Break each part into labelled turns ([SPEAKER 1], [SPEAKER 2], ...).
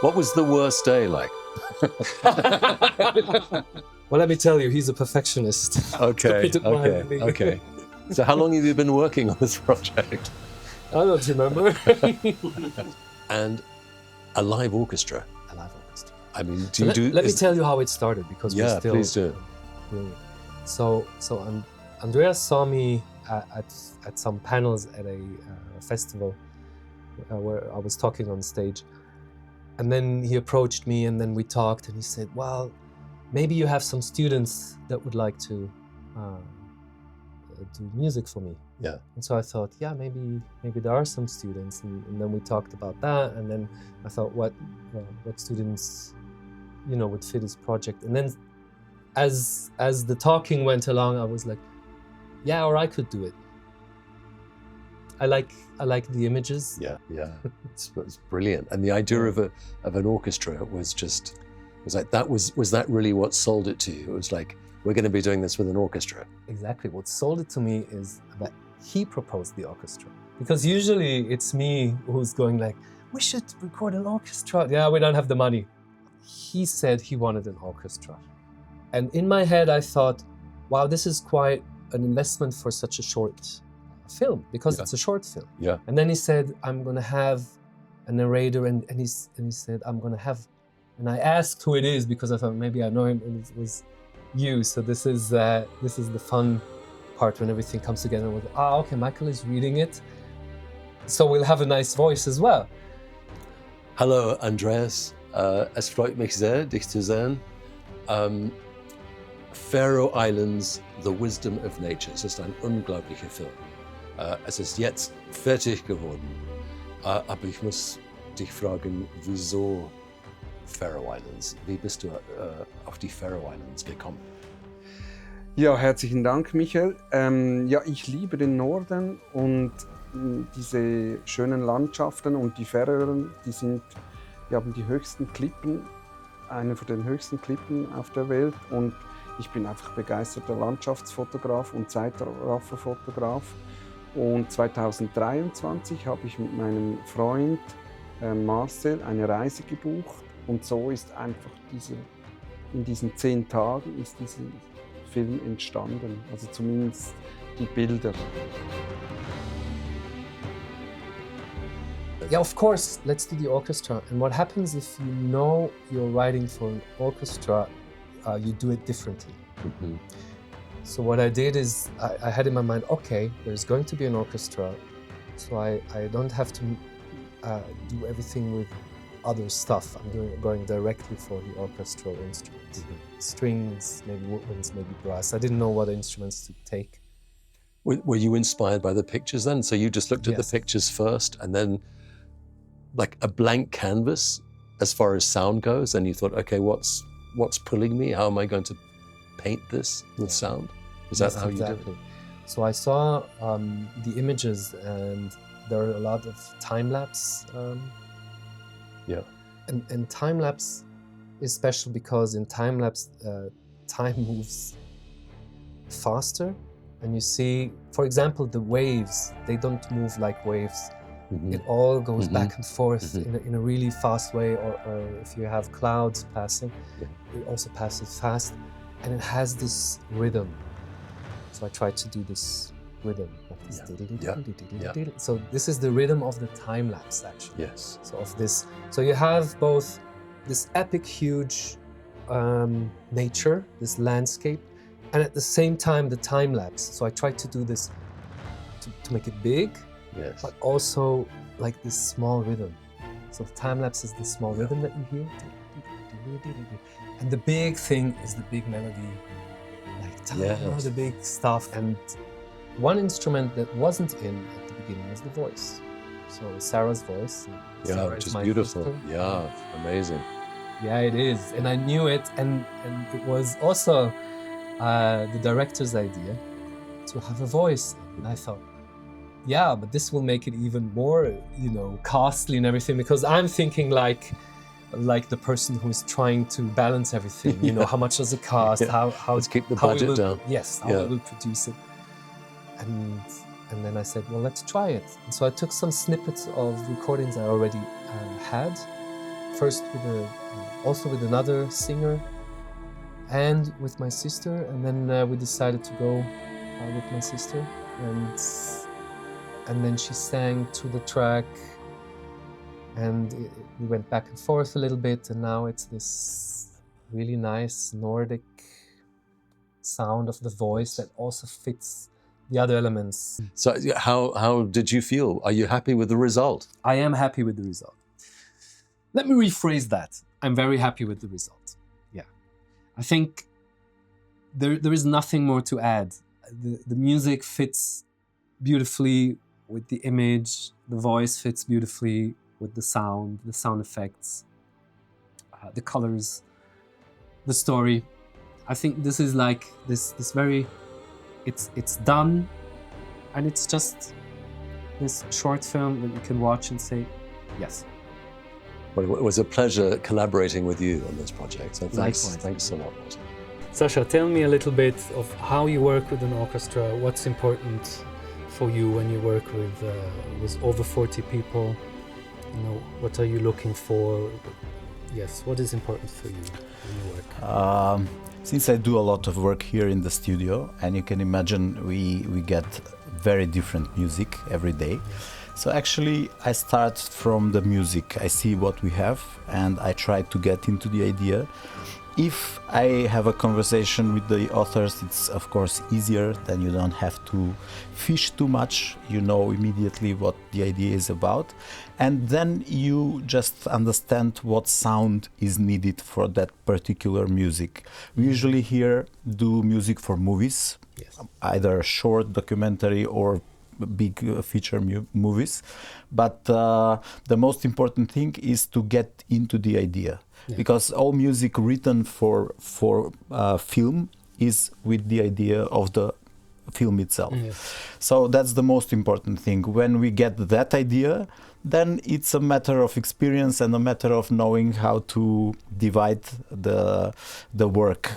[SPEAKER 1] What was the worst day like?
[SPEAKER 2] Well, let me tell you, he's a perfectionist.
[SPEAKER 1] Okay. So how long have you been working on this project?
[SPEAKER 2] I don't remember.
[SPEAKER 1] And a live orchestra.
[SPEAKER 2] A live orchestra.
[SPEAKER 1] I mean,
[SPEAKER 2] Let me tell you how it started, because we're still...
[SPEAKER 1] please do.
[SPEAKER 2] So Andreas saw me at some panels at a festival where I was talking on stage. And then he approached me, and then we talked, and he said, well, maybe you have some students that would like to do music for me.
[SPEAKER 1] Yeah.
[SPEAKER 2] And so I thought, yeah, maybe there are some students, and then we talked about that, and then I thought, what students, would fit his project. And then as the talking went along, I was like, yeah, or I could do it. I like the images.
[SPEAKER 1] Yeah. It's brilliant. And the idea of an orchestra was that really what sold it to you? It was like, we're going to be doing this with an orchestra.
[SPEAKER 2] Exactly. What sold it to me is that he proposed the orchestra. Because usually it's me who's going like, we should record an orchestra. Yeah, we don't have the money. He said he wanted an orchestra. And in my head, I thought, wow, this is quite an investment for such a short film, because it's a short film.
[SPEAKER 1] Yeah.
[SPEAKER 2] And then he said, I'm going to have a narrator, and he said, I'm going to have, and I asked who it is, because I thought maybe I know him, and it was you. So this is the fun part when everything comes together with, okay, Michael is reading it, so we'll have a nice voice as well.
[SPEAKER 1] Hallo Andreas, es freut mich sehr, dich zu sehen. Faroe Islands, The Wisdom of Nature. Es ist ein unglaublicher Film. Es ist jetzt fertig geworden, aber ich muss dich fragen, wieso Faroe Islands? Wie bist du auf die Faroe Islands gekommen?
[SPEAKER 3] Ja, herzlichen Dank, Michael. Ja, ich liebe den Norden und diese schönen Landschaften, und die Färöer, die haben die höchsten Klippen, eine von den höchsten Klippen auf der Welt, und ich bin einfach begeisterter Landschaftsfotograf und Zeitrafferfotograf. Und 2023 habe ich mit meinem Freund Marcel eine Reise gebucht, und so ist einfach in diesen 10 Tagen ist dieser Film entstanden, also zumindest die Bilder.
[SPEAKER 2] Yeah, of course, let's do the orchestra. And what happens if you know you're writing for an orchestra, you do it differently.
[SPEAKER 1] Mm-hmm.
[SPEAKER 2] So what I did is I had in my mind, okay, there's going to be an orchestra, so I don't have to do everything with other stuff. I'm going directly for the orchestral instruments. Mm-hmm. Strings, maybe woodwinds, maybe brass. I didn't know what instruments to take.
[SPEAKER 1] Were you inspired by the pictures then? So you just looked at the pictures first, and then like a blank canvas as far as sound goes, and you thought, okay, what's pulling me? How am I going to paint this with sound? Is that how you did it?
[SPEAKER 2] So I saw the images, and there are a lot of time-lapse. And time-lapse is special because in time-lapse, time moves faster. And you see, for example, the waves, they don't move like waves. Mm-hmm. It all goes mm-hmm. back and forth in a really fast way, or if you have clouds passing, it also passes fast, and it has this rhythm. So I tried to do this rhythm. So this is the rhythm of the time lapse, actually.
[SPEAKER 1] Yes.
[SPEAKER 2] So of this, so you have both this epic, huge nature, this landscape, and at the same time the time lapse. So I tried to do this to make it big.
[SPEAKER 1] Yes.
[SPEAKER 2] But also like this small rhythm. So the time lapse is the small rhythm that you hear. And the big thing is the big melody. Like the big stuff. And one instrument that wasn't in at the beginning was the voice. So Sarah's voice.
[SPEAKER 1] Sarah which is beautiful. Sister. Yeah, amazing.
[SPEAKER 2] Yeah, it is. And I knew it, and it was also the director's idea to have a voice. And I thought, yeah, but this will make it even more, costly and everything, because I'm thinking like the person who's trying to balance everything. How much does it cost? How
[SPEAKER 1] let's keep the budget down.
[SPEAKER 2] Yes, how we will produce it. And then I said, well, let's try it. And so I took some snippets of recordings I already had first with also with another singer and with my sister, and then we decided to go with my sister, and then she sang to the track, and we went back and forth a little bit, and now it's this really nice Nordic sound of the voice that also fits the other elements.
[SPEAKER 1] So how did you feel? Are you happy with the result?
[SPEAKER 2] I am happy with the result. Let me rephrase that. I'm very happy with the result. Yeah. I think there is nothing more to add. The music fits beautifully with the image. The voice fits beautifully with the sound effects, the colors, the story. I think this is like this very, it's done, and it's just this short film that you can watch and say, yes.
[SPEAKER 1] Well, it was a pleasure collaborating with you on this project. So thanks so much.
[SPEAKER 4] Sasha, tell me a little bit of how you work with an orchestra. What's important for you when you work with over 40 people? You know, what are you looking for? Yes, what is important for you when you work?
[SPEAKER 5] Since I do a lot of work here in the studio, and you can imagine we get very different music every day. So actually I start from the music. I see what we have and I try to get into the idea. If I have a conversation with the authors, it's of course easier, then you don't have to fish too much, you know immediately what the idea is about, and then you just understand what sound is needed for that particular music. We usually here do music for movies, yes, either short documentary or big feature movies, but the most important thing is to get into the idea. Yeah. Because all music written for film is with the idea of the film itself. Yes. So that's the most important thing. When we get that idea, then it's a matter of experience and a matter of knowing how to divide the work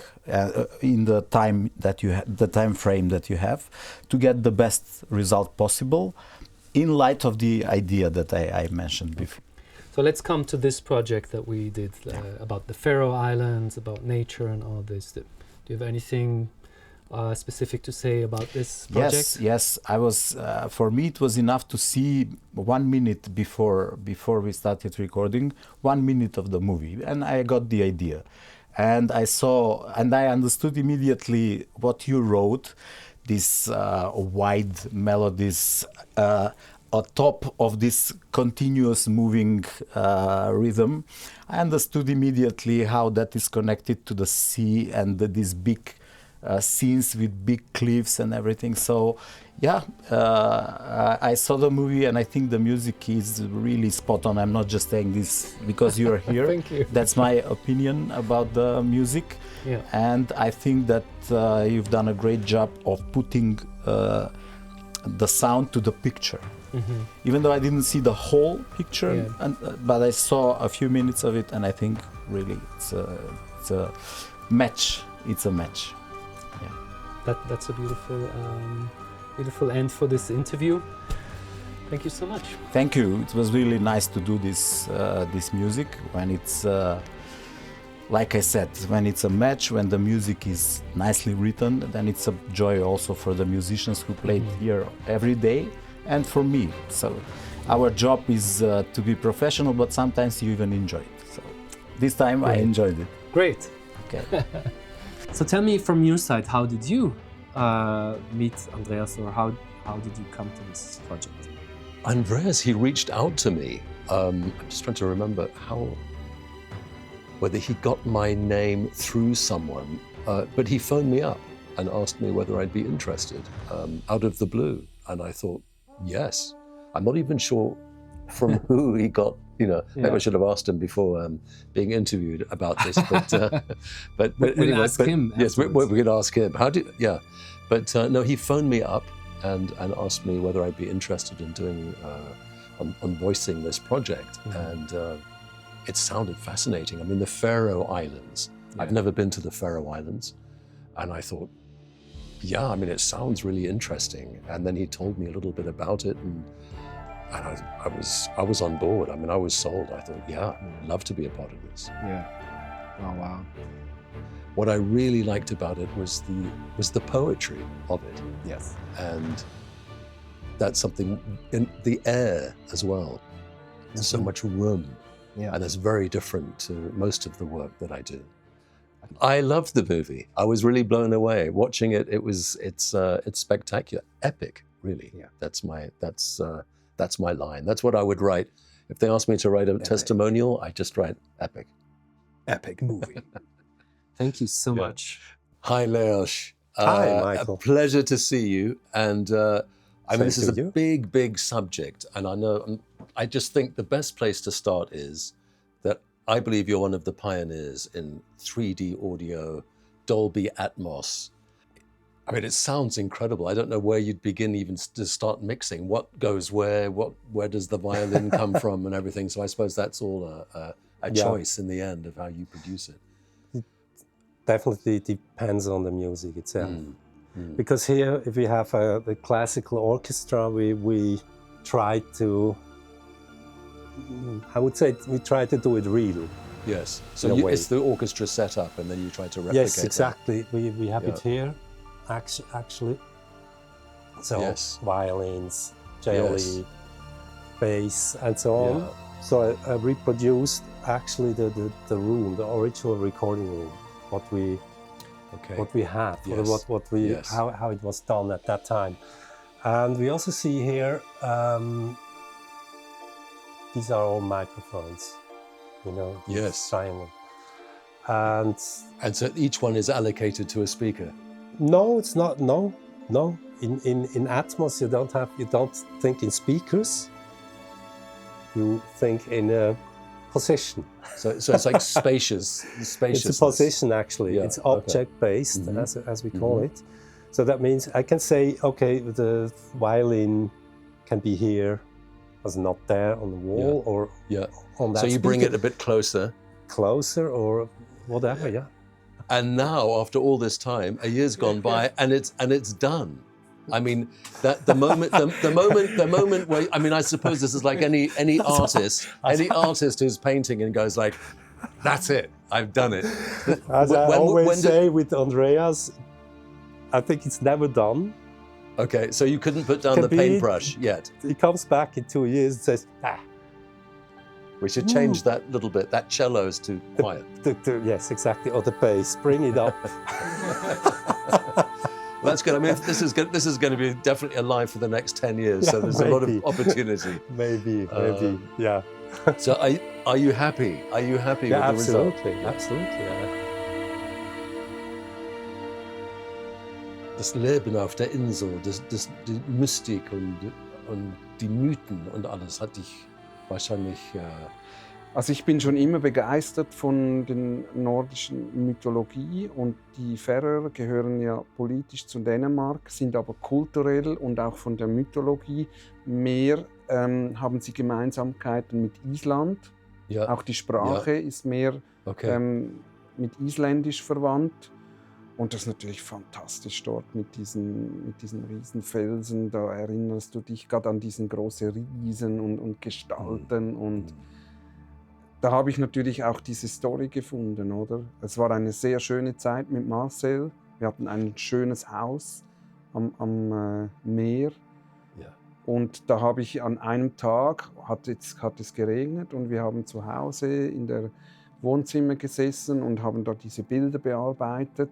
[SPEAKER 5] in the time that you the time frame that you have to get the best result possible in light of the idea that I mentioned before.
[SPEAKER 4] So let's come to this project that we did about the Faroe Islands, about nature and all this. Do you have anything specific to say about this project?
[SPEAKER 5] Yes. I was. For me, it was enough to see 1 minute before we started recording, 1 minute of the movie, and I got the idea, and I saw and I understood immediately what you wrote. These wide melodies on top of this continuous moving rhythm. I understood immediately how that is connected to the sea and these big scenes with big cliffs and everything. So yeah, I saw the movie and I think the music is really spot on. I'm not just saying this because you're here.
[SPEAKER 4] Thank you.
[SPEAKER 5] That's my opinion about the music.
[SPEAKER 4] Yeah.
[SPEAKER 5] And I think that you've done a great job of putting the sound to the picture. Mm-hmm. Even though I didn't see the whole picture, yeah, but I saw a few minutes of it, and I think really it's a match. It's a match. Yeah.
[SPEAKER 4] That's a beautiful end for this interview. Thank you so much.
[SPEAKER 5] Thank you. It was really nice to do this music when it's like I said, when it's a match, when the music is nicely written, then it's a joy also for the musicians who played here every day. And for me, so our job is to be professional, but sometimes you even enjoy it. So this time I enjoyed it.
[SPEAKER 4] Great.
[SPEAKER 5] Okay.
[SPEAKER 2] So tell me from your side, how did you meet Andreas, or how did you come to this project?
[SPEAKER 1] Andreas, he reached out to me. I'm just trying to remember whether he got my name through someone, but he phoned me up and asked me whether I'd be interested out of the blue, and I thought, yes. I'm not even sure from who he got, maybe I should have asked him before being interviewed about this, but
[SPEAKER 2] we'll
[SPEAKER 1] anyway,
[SPEAKER 2] ask him.
[SPEAKER 1] Yes, we could ask him. But no, he phoned me up and asked me whether I'd be interested in doing, on voicing this project. And it sounded fascinating. I mean, the Faroe Islands, I've never been to the Faroe Islands, and I thought, yeah, I mean, it sounds really interesting. And then he told me a little bit about it, and And I was on board. I mean, I was sold. I thought, yeah, I'd love to be a part of this.
[SPEAKER 2] Yeah. Oh wow.
[SPEAKER 1] What I really liked about it was the poetry of it.
[SPEAKER 2] Yes.
[SPEAKER 1] And that's something in the air as well. There's so much room.
[SPEAKER 2] Yeah.
[SPEAKER 1] And that's very different to most of the work that I do. I loved the movie. I was really blown away watching it. It's spectacular, epic, really.
[SPEAKER 2] Yeah.
[SPEAKER 1] That's my line. That's what I would write if they asked me to write a testimonial. I just write epic.
[SPEAKER 2] Epic movie. Thank you so much.
[SPEAKER 1] Hi, Leoš.
[SPEAKER 6] Hi, Michael.
[SPEAKER 1] A pleasure to see you. And I mean, this is a big, big subject. And I just think the best place to start is that I believe you're one of the pioneers in 3D audio, Dolby Atmos. I mean, it sounds incredible. I don't know where you'd begin even to start mixing. What goes where does the violin come from and everything. So I suppose that's all a choice in the end of how you produce it.
[SPEAKER 6] It definitely depends on the music itself. Because here, if we have the classical orchestra, we try to, I would say, we try to do it real.
[SPEAKER 1] Yes. So it's the orchestra set up and then you try to replicate
[SPEAKER 6] Yes, exactly. We have it here, actually. So violins, cello, bass, and so on.
[SPEAKER 1] Yeah.
[SPEAKER 6] So I reproduced actually the room, the original recording room, what we had, or how it was done at that time. And we also see here, these are all microphones, triangle. And
[SPEAKER 1] so each one is allocated to a speaker?
[SPEAKER 6] No, it's not, no. In Atmos, you don't think in speakers, you think in a position.
[SPEAKER 1] So it's like spacious.
[SPEAKER 6] It's a position, actually. Yeah, it's object-based, as we call it. So that means I can say, okay, the violin can be here, as not there on the wall, or on that
[SPEAKER 1] So you
[SPEAKER 6] speaker.
[SPEAKER 1] bring it a bit closer.
[SPEAKER 6] Closer, or whatever,
[SPEAKER 1] And now, after all this time, a year's gone by, and it's done. I mean, that the moment where, I mean, I suppose this is like any artist who's painting and goes like, that's it, I've done it.
[SPEAKER 6] As I always say with Andreas, I think it's never done.
[SPEAKER 1] Okay, so you couldn't put down the paintbrush yet.
[SPEAKER 6] He comes back in 2 years and says,
[SPEAKER 1] we should change that little bit. That cello is too quiet.
[SPEAKER 6] Yes, exactly, or the bass, bring it up.
[SPEAKER 1] Well, that's good. I mean, this is going to be definitely alive for the next 10 years. So there's a lot of opportunity.
[SPEAKER 6] Maybe, yeah.
[SPEAKER 1] So are you happy? Are you happy with the result?
[SPEAKER 6] Absolutely, yeah.
[SPEAKER 1] Das Leben auf der Insel, die Mystik und die Mythen und alles hat dich wahrscheinlich...
[SPEAKER 3] Also ich bin schon immer begeistert von der nordischen Mythologie und die Färöer gehören ja politisch zu Dänemark, sind aber kulturell und auch von der Mythologie mehr haben sie Gemeinsamkeiten mit Island. Ja. Auch die Sprache ist mehr mit Isländisch verwandt. Und das ist natürlich fantastisch dort mit diesen riesen Felsen. Da erinnerst du dich gerade an diesen großen Riesen und Gestalten. Und da habe ich natürlich auch diese Story gefunden, oder? Es war eine sehr schöne Zeit mit Marcel. Wir hatten ein schönes Haus am Meer. Ja. Und da habe ich an einem Tag, hat es geregnet und wir haben zu Hause in der Wohnzimmer gesessen und haben dort diese Bilder bearbeitet.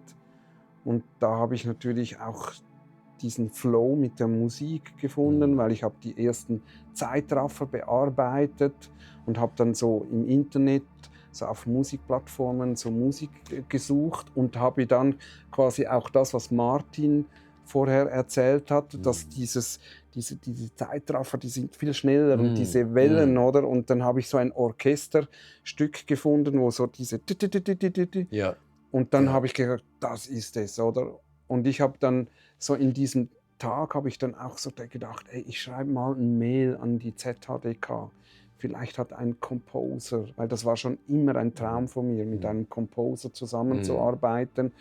[SPEAKER 3] Und da habe ich natürlich auch diesen Flow mit der Musik gefunden, weil ich habe die ersten Zeitraffer bearbeitet und habe dann so im Internet, so auf Musikplattformen, so Musik gesucht und habe dann quasi auch das, was Martin vorher erzählt hat, dass diese Zeitraffer, die sind viel schneller und diese Wellen, oder? Und dann habe ich so ein Orchesterstück gefunden, wo so diese und dann habe ich gedacht, das ist es, oder? Und ich habe dann so in diesem Tag habe ich dann auch so gedacht, ey, ich schreibe mal ein Mail an die ZHDK. Vielleicht hat ein Composer, weil das war schon immer ein Traum von mir, mit einem Composer zusammenzuarbeiten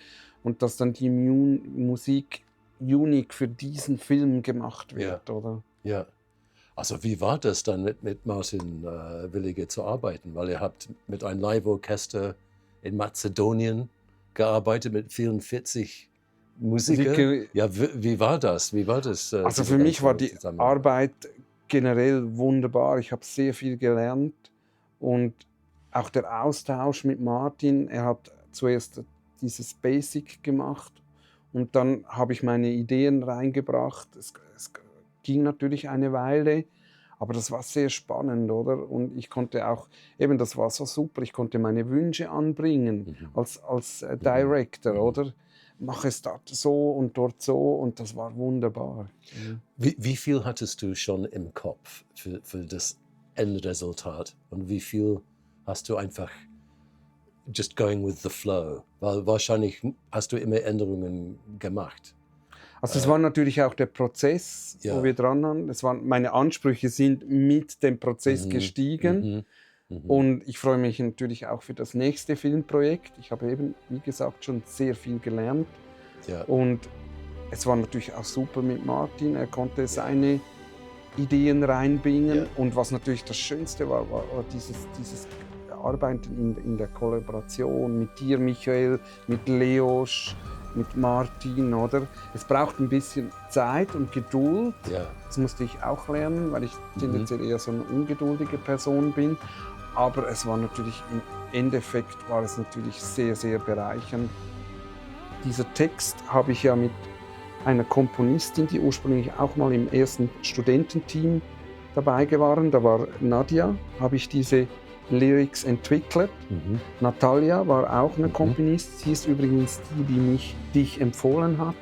[SPEAKER 3] und dass dann die Musik unique für diesen Film gemacht wird, oder?
[SPEAKER 1] Ja. Also wie war das dann mit Martin Villiger zu arbeiten? Weil ihr habt mit einem Live-Orchester in Mazedonien gearbeitet mit 44 Musikern. Ja, wie war das? Wie war das?
[SPEAKER 3] Also für mich war die Arbeit generell wunderbar. Ich habe sehr viel gelernt und auch der Austausch mit Martin. Er hat zuerst dieses Basic gemacht und dann habe ich meine Ideen reingebracht. Es ging natürlich eine Weile, aber das war sehr spannend, oder? Und ich konnte auch, eben das war so super, ich konnte meine Wünsche anbringen als Director, oder? Mach es dort so und dort so und das war wunderbar.
[SPEAKER 1] Wie viel hattest du schon im Kopf für das Endresultat und wie viel hast du einfach just going with the flow? Weil wahrscheinlich hast du immer Änderungen gemacht.
[SPEAKER 3] Also es war natürlich auch der Prozess, wo wir dran waren. Meine Ansprüche sind mit dem Prozess gestiegen. Und ich freue mich natürlich auch für das nächste Filmprojekt. Ich habe eben, wie gesagt, schon sehr viel gelernt. Ja. Und es war natürlich auch super mit Martin. Er konnte seine Ideen reinbringen. Ja. Und was natürlich das Schönste war dieses Arbeiten in der Kollaboration mit dir, Michael, mit Leoš, mit Martin, oder? Es braucht ein bisschen Zeit und Geduld. Ja. Das musste ich auch lernen, weil ich tendenziell eher so eine ungeduldige Person bin. Aber es war natürlich, im Endeffekt war es natürlich sehr, sehr bereichernd. Dieser Text habe ich ja mit einer Komponistin, die ursprünglich auch mal im ersten Studententeam dabei war. Da war Nadja, habe ich diese Lyrics entwickelt. Natalia war auch eine Komponistin. Sie ist übrigens die dich empfohlen hat.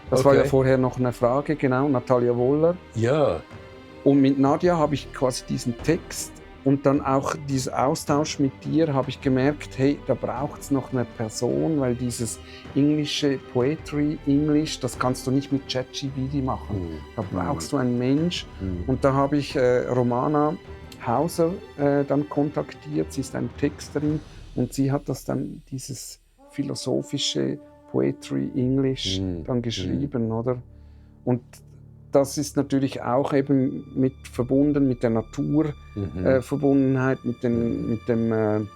[SPEAKER 3] Das war ja vorher noch eine Frage, genau, Natalia Wohler.
[SPEAKER 1] Ja.
[SPEAKER 3] Und mit Nadja habe ich quasi diesen Text und dann auch diesen Austausch mit dir habe ich gemerkt, hey, da braucht es noch eine Person, weil dieses englische Poetry, Englisch, das kannst du nicht mit ChatGPT machen. Da brauchst du einen Mensch. Und da habe ich Romana Hauser dann kontaktiert. Sie ist eine Texterin und sie hat das dann, dieses philosophische Poetry English dann geschrieben, oder? Und das ist natürlich auch eben verbunden mit der Naturverbundenheit, mit dem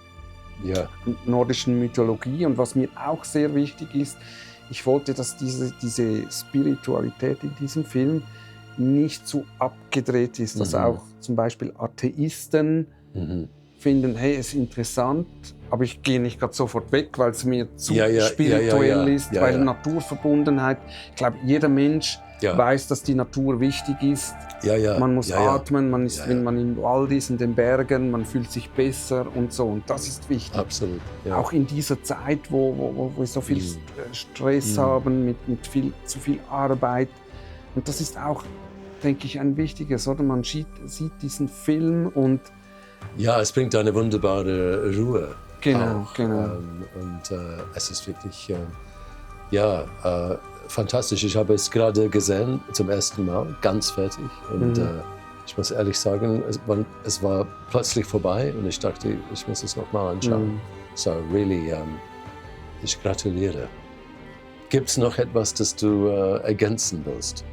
[SPEAKER 3] nordischen Mythologie. Und was mir auch sehr wichtig ist, ich wollte, dass diese Spiritualität in diesem Film nicht zu abgedreht ist, dass auch zum Beispiel Atheisten finden, hey, es ist interessant, aber ich gehe nicht gerade sofort weg, weil es mir zu spirituell ist, weil Naturverbundenheit, ich glaube, jeder Mensch weiß, dass die Natur wichtig ist. Man muss atmen, wenn man im Wald ist, in den Bergen, man fühlt sich besser und so. Und das ist wichtig.
[SPEAKER 1] Absolut. Ja.
[SPEAKER 3] Auch in dieser Zeit, wo wir so viel Stress haben, mit zu viel Arbeit. Und das ist auch, denke ich, ein wichtiges, oder? Man sieht diesen Film und...
[SPEAKER 1] Ja, es bringt eine wunderbare Ruhe.
[SPEAKER 3] Genau,
[SPEAKER 1] auch.
[SPEAKER 3] genau.
[SPEAKER 1] Und es ist wirklich, fantastisch. Ich habe es gerade gesehen, zum ersten Mal, ganz fertig. Und ich muss ehrlich sagen, es war plötzlich vorbei und ich dachte, ich muss es nochmal anschauen. So, really, ich gratuliere. Gibt es noch etwas, das du ergänzen willst?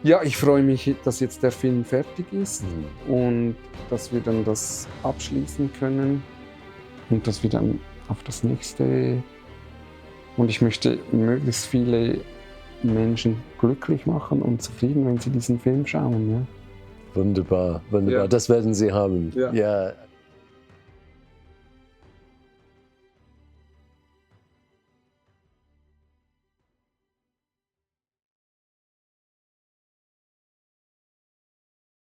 [SPEAKER 3] Ja, ich freue mich, dass jetzt der Film fertig ist und dass wir dann das abschließen können und dass wir dann auf das nächste... Und ich möchte möglichst viele Menschen glücklich machen und zufrieden, wenn sie diesen Film schauen. Ja?
[SPEAKER 1] Wunderbar, wunderbar. Ja. Das werden sie haben.
[SPEAKER 3] Ja.